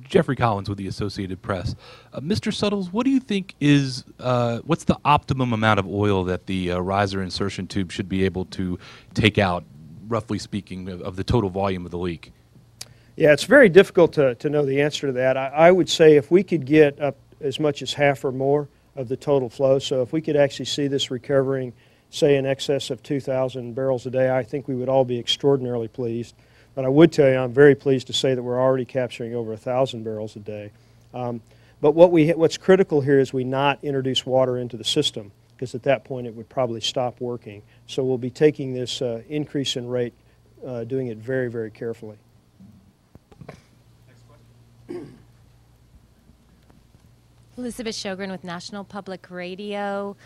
Jeffrey Collins with the Associated Press. Mr. Suttles, what do you think is, what's the optimum amount of oil that the riser insertion tube should be able to take out, roughly speaking, of the total volume of the leak? Yeah, it's very difficult to know the answer to that. I would say if we could get up as much as half or more of the total flow, so if we could actually see this recovering, say, in excess of 2,000 barrels a day, I think we would all be extraordinarily pleased. But I would tell you I'm very pleased to say that we're already capturing over 1,000 barrels a day. But what's critical here is we not introduce water into the system, because at that point it would probably stop working. So we'll be taking this increase in rate, doing it very, very carefully. Elizabeth Shogren with National Public Radio.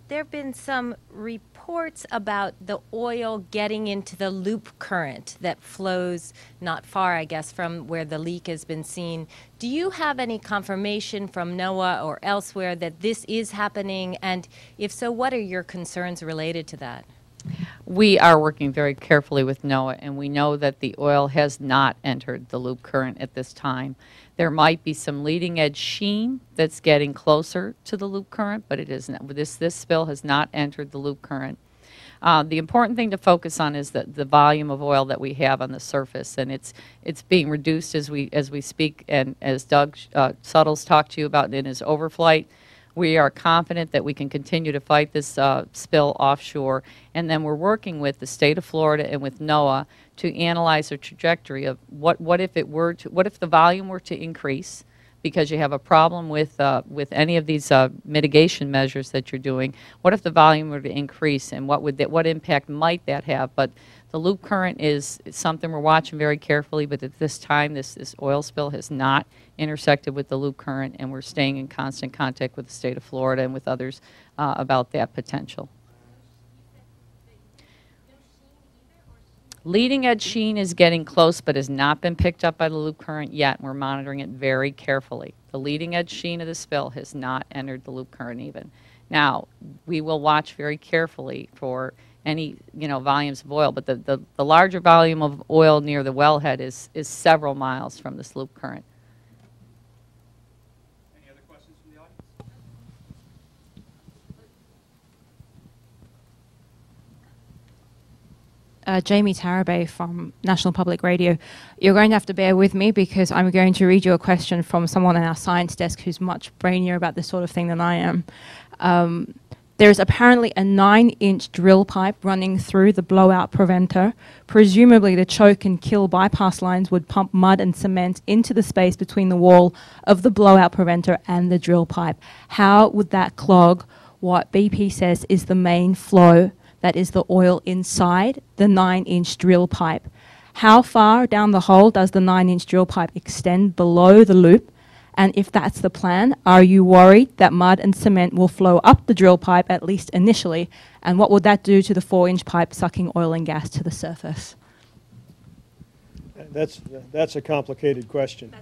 There have been some reports about the oil getting into the loop current that flows not far, I guess, from where the leak has been seen. Do you have any confirmation from NOAA or elsewhere that this is happening? And if so, what are your concerns related to that? We are working very carefully with NOAA, and we know that the oil has not entered the loop current at this time. There might be some leading edge sheen that's getting closer to the loop current, but it isn't. This spill has not entered the loop current. The important thing to focus on is the volume of oil that we have on the surface, and it's being reduced as we speak. And as Doug Suttles talked to you about in his overflight, we are confident that we can continue to fight this spill offshore, and then we're working with the state of Florida and with NOAA to analyze a trajectory of what if the volume were to increase because you have a problem with any of these mitigation measures that you're doing. What if the volume were to increase, and what impact might that have? But the loop current is something we're watching very carefully, but at this time this oil spill has not intersected with the loop current, and we're staying in constant contact with the state of Florida and with others about that potential. Leading edge sheen is getting close but has not been picked up by the loop current yet, and we're monitoring it very carefully. The leading edge sheen of the spill has not entered the loop current even. Now, we will watch very carefully for any volumes of oil, but the larger volume of oil near the wellhead is several miles from this loop current. Any other questions from the audience? Jamie Tarabay from National Public Radio. You're going to have to bear with me because I'm going to read you a question from someone in our science desk who's much brainier about this sort of thing than I am. There is apparently a 9-inch drill pipe running through the blowout preventer. Presumably the choke and kill bypass lines would pump mud and cement into the space between the wall of the blowout preventer and the drill pipe. How would that clog what BP says is the main flow, that is the oil inside the 9-inch drill pipe? How far down the hole does the 9-inch drill pipe extend below the loop? And if that's the plan, are you worried that mud and cement will flow up the drill pipe, at least initially? And what would that do to the 4-inch pipe sucking oil and gas to the surface? That's a complicated question.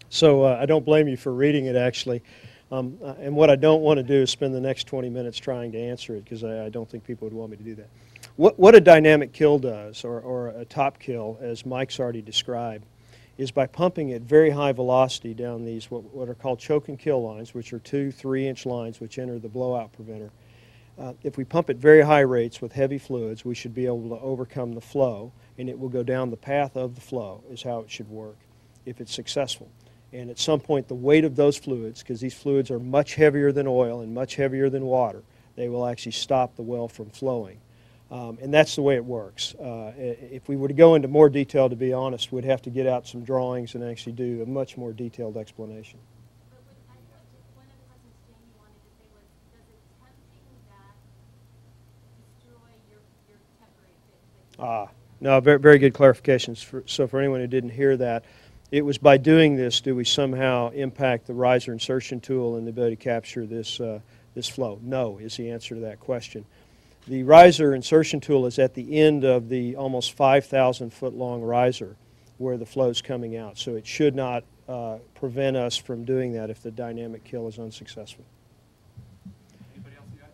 So I don't blame you for reading it, actually. And what I don't want to do is spend the next 20 minutes trying to answer it, because I don't think people would want me to do that. What a dynamic kill does, or a top kill, as Mike's already described, is by pumping at very high velocity down these what are called choke and kill lines, which are 2-3-inch lines which enter the blowout preventer. If we pump at very high rates with heavy fluids, we should be able to overcome the flow, and it will go down the path of the flow is how it should work if it's successful. And at some point, the weight of those fluids, because these fluids are much heavier than oil and much heavier than water, they will actually stop the well from flowing. And that's the way it works. If we were to go into more detail, to be honest, we'd have to get out some drawings and actually do a much more detailed explanation. But one of the questions Jamie wanted to say was, does it tempting that destroy your temporary fix? No, very, very good clarifications. So for anyone who didn't hear that, it was by doing this, do we somehow impact the riser insertion tool and the ability to capture this, this flow? No, is the answer to that question. The riser insertion tool is at the end of the almost 5,000 foot long riser where the flow is coming out. So it should not prevent us from doing that if the dynamic kill is unsuccessful. Anybody else in the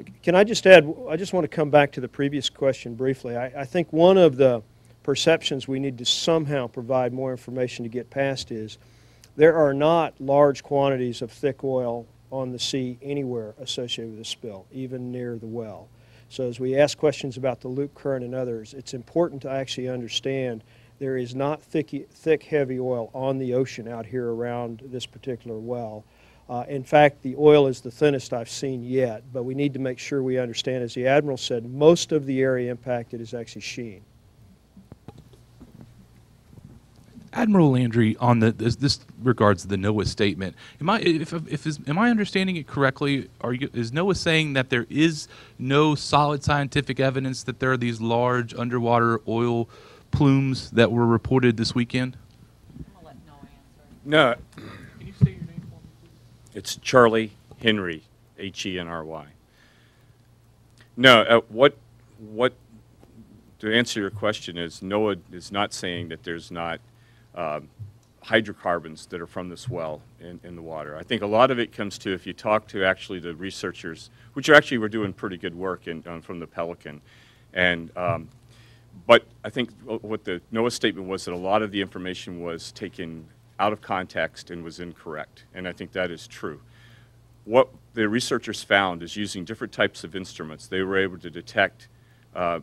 audience? Can I just add, I just want to come back to the previous question briefly. I think one of the perceptions we need to somehow provide more information to get past is there are not large quantities of thick oil on the sea anywhere associated with the spill, even near the well. So as we ask questions about the loop current and others, it's important to actually understand there is not thick, heavy oil on the ocean out here around this particular well. In fact, the oil is the thinnest I've seen yet, but we need to make sure we understand, as the Admiral said, most of the area impacted is actually sheen. Admiral Landry, on this regards the NOAA statement. Am I understanding it correctly? Is NOAA saying that there is no solid scientific evidence that there are these large underwater oil plumes that were reported this weekend? I'll let Noah answer. No, Can you state your name for me, please? it's Charlie Henry, Henry. No, to answer your question is NOAA is not saying that there's not hydrocarbons that are from this well in the water. I think a lot of it comes to, if you talk to actually the researchers, which actually were doing pretty good work from the Pelican, and but I think what the NOAA statement was that a lot of the information was taken out of context and was incorrect, and I think that is true. What the researchers found is using different types of instruments, they were able to detect well,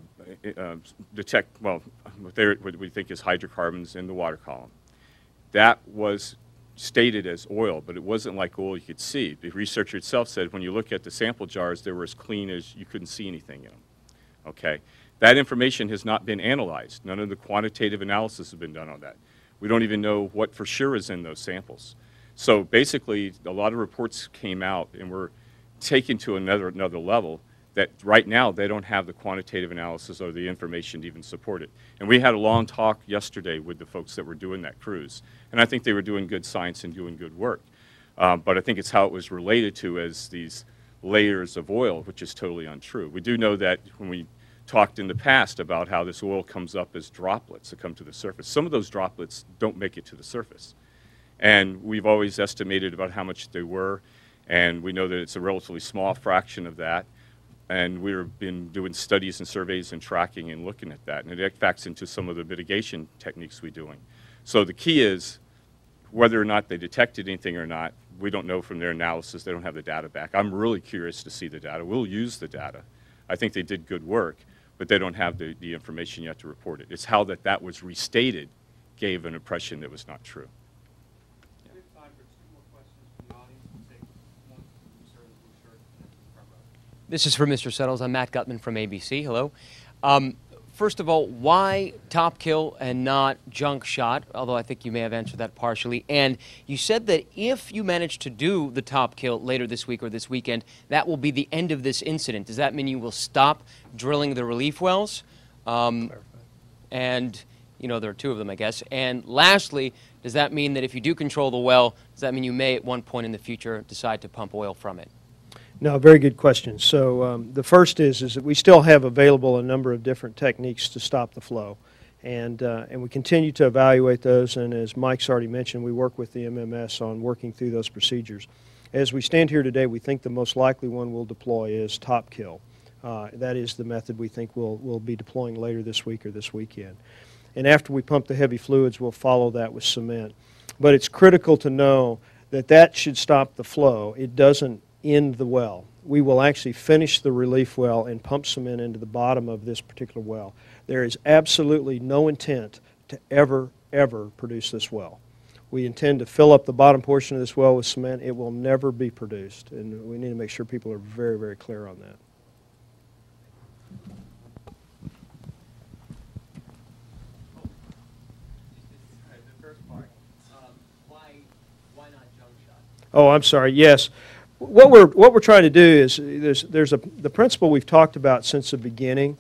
what we think is hydrocarbons in the water column. That was stated as oil, but it wasn't like oil you could see. The researcher itself said when you look at the sample jars, they were as clean as you couldn't see anything in them. Okay? That information has not been analyzed. None of the quantitative analysis has been done on that. We don't even know what for sure is in those samples. So basically, a lot of reports came out and were taken to another level that right now they don't have the quantitative analysis or the information to even support it. And we had a long talk yesterday with the folks that were doing that cruise. And I think they were doing good science and doing good work. But I think it's how it was related to as these layers of oil, which is totally untrue. We do know that when we talked in the past about how this oil comes up as droplets that come to the surface, some of those droplets don't make it to the surface. And we've always estimated about how much they were, and we know that it's a relatively small fraction of that. And we've been doing studies and surveys and tracking and looking at that. And it factors into some of the mitigation techniques we're doing. So the key is whether or not they detected anything or not, we don't know from their analysis. They don't have the data back. I'm really curious to see the data. We'll use the data. I think they did good work, but they don't have the information yet to report it. It's how that was restated gave an impression that was not true. We have time for two more questions from the audience. We'll take one from Sir in the blue shirt and then from the front row. This is for Mr. Settles. I'm Matt Gutman from ABC. Hello. First of all, why top kill and not junk shot? Although I think you may have answered that partially. And you said that if you manage to do the top kill later this week or this weekend, that will be the end of this incident. Does that mean you will stop drilling the relief wells? And, you know, there are two of them, I guess. And lastly, does that mean that if you do control the well, does that mean you may at one point in the future decide to pump oil from it? No, very good question. So the first is that we still have available a number of different techniques to stop the flow. And we continue to evaluate those, and as Mike's already mentioned, we work with the MMS on working through those procedures. As we stand here today, we think the most likely one we'll deploy is top kill. That is the method we think we'll be deploying later this week or this weekend. And after we pump the heavy fluids, we'll follow that with cement. But it's critical to know that that should stop the flow. It doesn't end the well. We will actually finish the relief well and pump cement into the bottom of this particular well. There is absolutely no intent to ever produce this well. We intend to fill up the bottom portion of this well with cement. It will never be produced, and we need to make sure people are very, very clear on that. The first part, why not junk shot? Oh, I'm sorry. Yes. What we're trying to do is the principle we've talked about since the beginning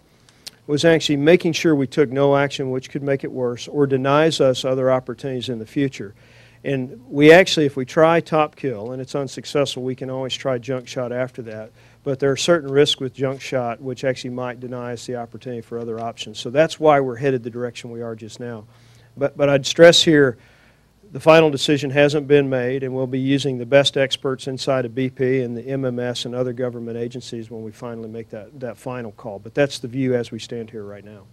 was actually making sure we took no action which could make it worse or denies us other opportunities in the future. And we actually, if we try top kill and it's unsuccessful, we can always try junk shot after that. But there are certain risks with junk shot which actually might deny us the opportunity for other options. So that's why we're headed the direction we are just now. But I'd stress here, the final decision hasn't been made, and we'll be using the best experts inside of BP and the MMS and other government agencies when we finally make that final call. But that's the view as we stand here right now.